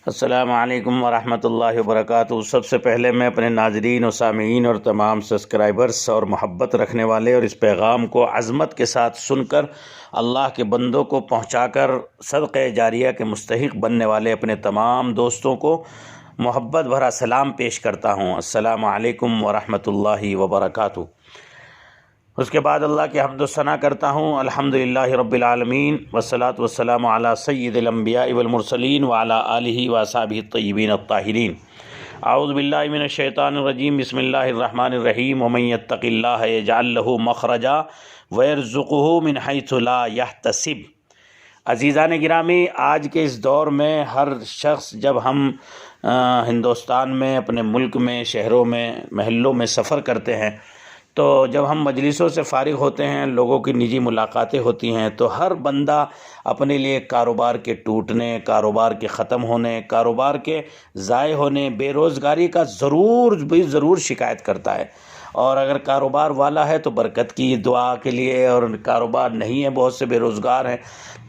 अस्सलामु अलैकुम वरहमतुल्लाहि वबरकातुहू। सबसे पहले मैं अपने नाज़रीन और सामीईन और तमाम सब्सक्राइबर्स और मोहब्बत रखने वाले और इस पैगाम को अज़मत के साथ सुनकर अल्लाह के बंदों को पहुंचाकर सदक़े जारिया के मुस्तहिक़ बनने वाले अपने तमाम दोस्तों को मोहब्बत भरा सलाम पेश करता हूँ। अस्सलामु अलैकुम वरहमतुल्लाहि वबरकातुहू। उसके बाद अल्लाह की हम्द व सना करता हूँ। अल्हम्दुलिल्लाहि रब्बिल आलमीन वस्सलातु वस्सलामु अला सय्यिदिल अंबियाइ वल मुरसलीन व अला आलिहि व असहाबिहि अत्तय्यिबीन अत्ताहिरीन। अऊज़ु बिल्लाहि मिनश शैतानिर रजीम। बिस्मिल्लाहिर रहमानिर रहीम। व मन यत्तक़िल्लाह यजअल लहू मख़रजा व यरज़ुक़हू मिन हैथु ला यहतसिब। अज़ीज़ान गिरामी, आज के इस दौर में हर शख्स, जब हम हिंदुस्तान में, अपने मुल्क में, शहरों में, महल्लों में सफ़र करते हैं, तो जब हम मजलिसों से फ़ारिग होते हैं, लोगों की निजी मुलाकातें होती हैं, तो हर बंदा अपने लिए कारोबार के टूटने, कारोबार के ख़त्म होने, कारोबार के ज़ाय होने, बेरोज़गारी का ज़रूर शिकायत करता है। और अगर कारोबार वाला है तो बरकत की दुआ के लिए, और कारोबार नहीं है, बहुत से बेरोज़गार हैं।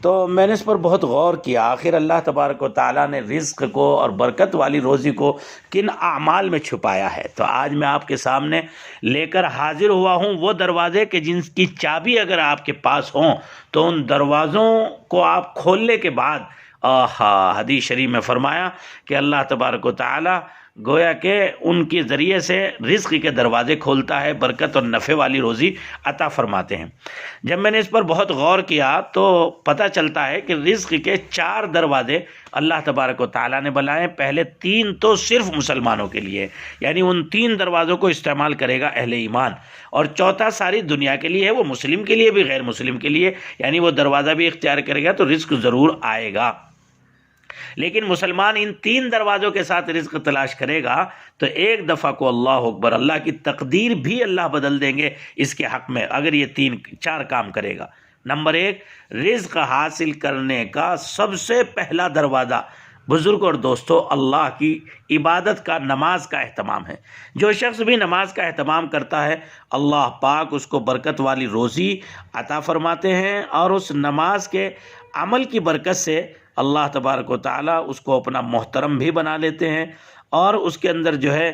तो मैंने इस पर बहुत गौर किया, आखिर अल्लाह तबारक व तआला ने रिज़्क़ को और बरकत वाली रोज़ी को किन आमाल में छुपाया है। तो आज मैं आपके सामने लेकर हाजिर हुआ हूँ वो दरवाज़े के जिनकी चाबी अगर आपके पास हों तो उन दरवाज़ों को आप खोलने के बाद हदीस शरीफ में फरमाया कि अल्लाह तबारक व तआला गोया के उनके ज़रिए से रिज़्क़ के दरवाज़े खोलता है, बरकत और नफ़े वाली रोज़ी अता फरमाते हैं। जब मैंने इस पर बहुत गौर किया तो पता चलता है कि रिज़्क़ के 4 दरवाज़े अल्लाह तबारक व तआला ने बनाए। पहले 3 तो सिर्फ़ मुसलमानों के लिए, यानी उन 3 दरवाज़ों को इस्तेमाल करेगा अहले ईमान, और चौथा सारी दुनिया के लिए है, वो मुस्लिम के लिए भी गैर मुस्लिम के लिए, यानी वो दरवाज़ा भी इख्तियार करेगा तो रिज़्क़ ज़रूर आएगा। लेकिन मुसलमान इन 3 दरवाज़ों के साथ रिज़्क़ तलाश करेगा तो एक दफ़ा को अल्लाह अकबर, अल्लाह की तकदीर भी अल्लाह बदल देंगे इसके हक़ में, अगर ये 3-4 काम करेगा। नंबर 1, रिज़्क़ हासिल करने का सबसे पहला दरवाज़ा बुज़ुर्ग और दोस्तों अल्लाह की इबादत का, नमाज का एहतमाम है। जो शख्स भी नमाज का एहतमाम करता है, अल्लाह पाक उसको बरकत वाली रोज़ी अता फरमाते हैं, और उस नमाज के अमल की बरकत से अल्लाह तबारक व तआला उसको अपना मोहतरम भी बना लेते हैं। और उसके अंदर जो है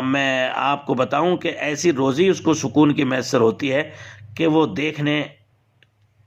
मैं आपको बताऊं कि ऐसी रोज़ी उसको सुकून की मैसर होती है कि वो देखने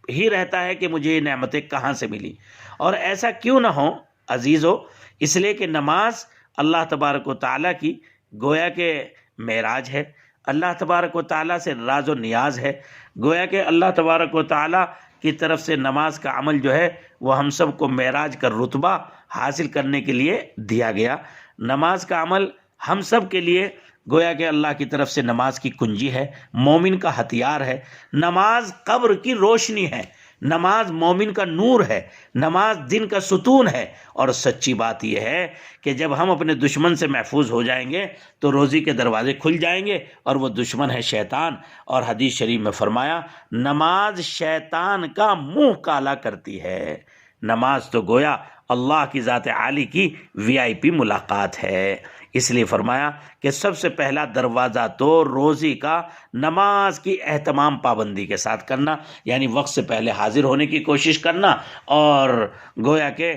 ही रहता है कि मुझे ये नेमतें कहाँ से मिली। और ऐसा क्यों ना हो अजीज़ों, इसलिए कि नमाज अल्लाह तबारक व तआला की गोया के मेराज है, अल्लाह तबारक व तआला से राज व नियाज है। गोया के अल्लाह तबारक व तआला की तरफ से नमाज का अमल जो है वो हम सब को मेराज का रुतबा हासिल करने के लिए दिया गया। नमाज का अमल हम सब के लिए गोया के अल्लाह की तरफ से नमाज की कुंजी है, मोमिन का हथियार है। नमाज कब्र की रोशनी है, नमाज मोमिन का नूर है, नमाज दिन का सुतून है। और सच्ची बात यह है कि जब हम अपने दुश्मन से महफूज हो जाएंगे तो रोज़ी के दरवाजे खुल जाएंगे, और वो दुश्मन है शैतान। और हदीस शरीफ में फरमाया, नमाज शैतान का मुंह काला करती है। नमाज तो गोया अल्लाह की ज़ात आली की VIP मुलाकात है। इसलिए फरमाया कि सबसे पहला दरवाज़ा तो रोज़ी का नमाज की एहतमाम पाबंदी के साथ करना, यानी वक्त से पहले हाजिर होने की कोशिश करना, और गोया के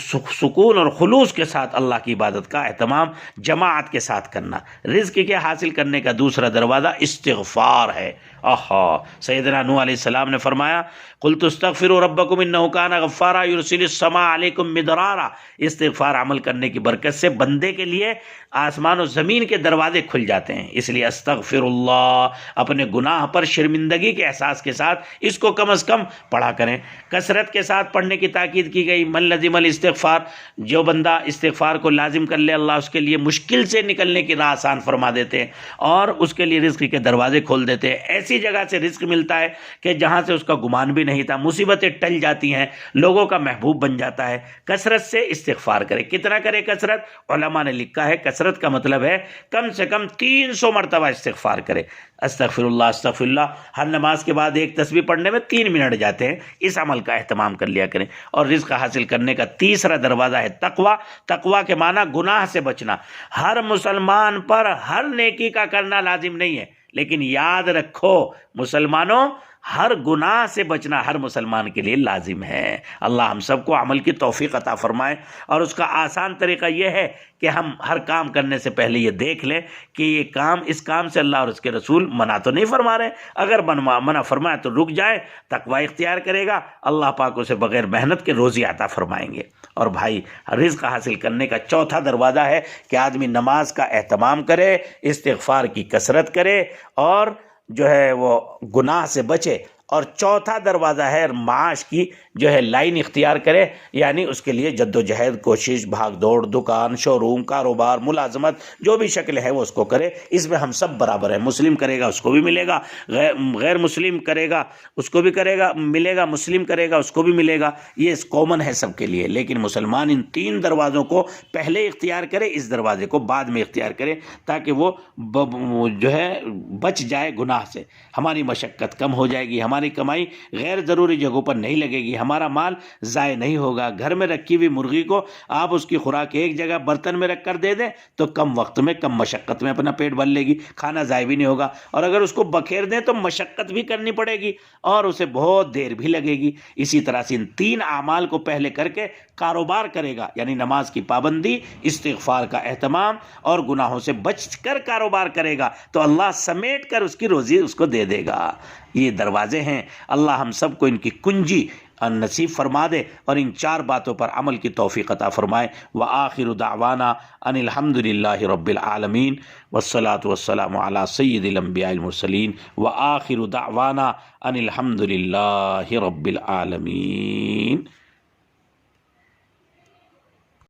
सुकून और खुलूस के साथ अल्लाह की इबादत का एहतमाम जमाअत के साथ करना। रिज़्क़ के हासिल करने का दूसरा दरवाज़ा इस्तिग़फ़ार है। सैयदना नूह अलैहिस्सलाम ने फरमाया, क़ुल्तु अस्तग़फ़िरू रब्बकुम इन्नहु काना गफ़्फ़ारा युरसिलिस समा अलैकुम मिदरारा। इस्तिग़फ़ार अमल करने की बरकत से बंदे के लिए आसमान और ज़मीन के दरवाजे खुल जाते हैं। इसलिए अस्तग़फ़िरुल्लाह, अपने गुनाह पर शर्मिंदगी के एहसास के साथ इसको कम अज़ कम पढ़ा करें। कसरत के साथ पढ़ने की ताकीद की गई। मन लज़िमल इस्तिग़फ़ार, जो बंदा इस्तिग़फ़ार को लाजिम कर ले, अल्लाह उसके लिए मुश्किल से निकलने की राह आसान फरमा देते हैं और उसके लिए रिज़्क़ के दरवाजे खोल देते हैं। ऐसी जगह से रिज़्क़ मिलता है कि जहाँ से उसका गुमान भी नहीं था, मुसीबतें टल जाती हैं, लोगों का महबूब बन जाता है। कसरत से इस्तिग़फ़ार करें। कितना करें कसरत? उलमा ने लिखा है कसरत का मतलब है कम से कम 300 मरतबा इस्तिग़फ़ार करें। अस्तग़फ़िरुल्लाह अस्तग़फ़िरुल्लाह। हर नमाज के बाद एक तस्बीह पढ़ने में 3 मिनट जाते हैं। इस अमल का एहतमाम कर लिया करें। और रिज़्क़ हासिल करने का तीसरा दरवाज़ा है तक़वा। तक़वा के माना गुनाह से बचना। हर मुसलमान पर हर नेकी का करना लाजिम नहीं है, लेकिन याद रखो मुसलमानों, हर गुनाह से बचना हर मुसलमान के लिए लाजिम है। अल्लाह हम सबको अमल की तौफीक अता फरमाए। और उसका आसान तरीका यह है कि हम हर काम करने से पहले ये देख लें कि ये काम, इस काम से अल्लाह और उसके रसूल मना तो नहीं फरमा रहे। अगर मना फरमाए तो रुक जाए, तकवा इख्तियार करेगा, अल्लाह पाक उसे बगैर मेहनत के रोज़ी अता फरमाएंगे। और भाई, रिज़्क़ हासिल करने का चौथा दरवाज़ा है कि आदमी नमाज का एहतमाम करे, इस्तिग़फ़ार की कसरत करे और जो है वो गुनाह से बचे। और चौथा दरवाज़ा है माश की जो है लाइन इख्तियार करे, यानी उसके लिए जद्दोजहद, कोशिश, भाग दौड़, दुकान, शोरूम, कारोबार, मुलाजमत, जो भी शक्ल है वो उसको करे। इसमें हम सब बराबर हैं। मुस्लिम करेगा उसको भी मिलेगा, गैर मुस्लिम करेगा उसको भी करेगा मिलेगा, मुस्लिम करेगा उसको भी मिलेगा। ये कॉमन है सबके लिए। लेकिन मुसलमान इन 3 दरवाज़ों को पहले इख्तियार करे, इस दरवाजे को बाद में इख्तियार करे, ताकि वो जो है बच जाए गुनाह से। हमारी मशक्क़त कम हो जाएगी, हमारी कमाई गैर ज़रूरी जगहों पर नहीं लगेगी, हमारा माल ज़ाय नहीं होगा। घर में रखी हुई मुर्गी को आप उसकी खुराक एक जगह बर्तन में रख कर दे दें तो कम वक्त में, कम मशक्क़त में अपना पेट भर लेगी, खाना ज़ाय भी नहीं होगा। और अगर उसको बखेर दें तो मशक्क़त भी करनी पड़ेगी और उसे बहुत देर भी लगेगी। इसी तरह से इन 3 आमाल को पहले करके कारोबार करेगा, यानी नमाज की पाबंदी, इस्तिग़फ़ार का एहतमाम और गुनाहों से बचकर कारोबार करेगा, तो अल्लाह समेट कर उसकी रोज़ी उसको दे देगा। ये दरवाजे हैं। अल्लाह हम सबको इनकी कुंजी नसीब फरमा दे और इन 4 बातों पर अमल की तौफीक अता फरमाए। व आखिरु दावाना अनिल हम्दुलिल्लाहि रब्बिल आलमीन वस्सलातु वस्सलामु अला सय्यिदिल अंबियाइल मुरसलीन व आखिरु दावाना अनिल हम्दुलिल्लाहि रब्बिल आलमीन।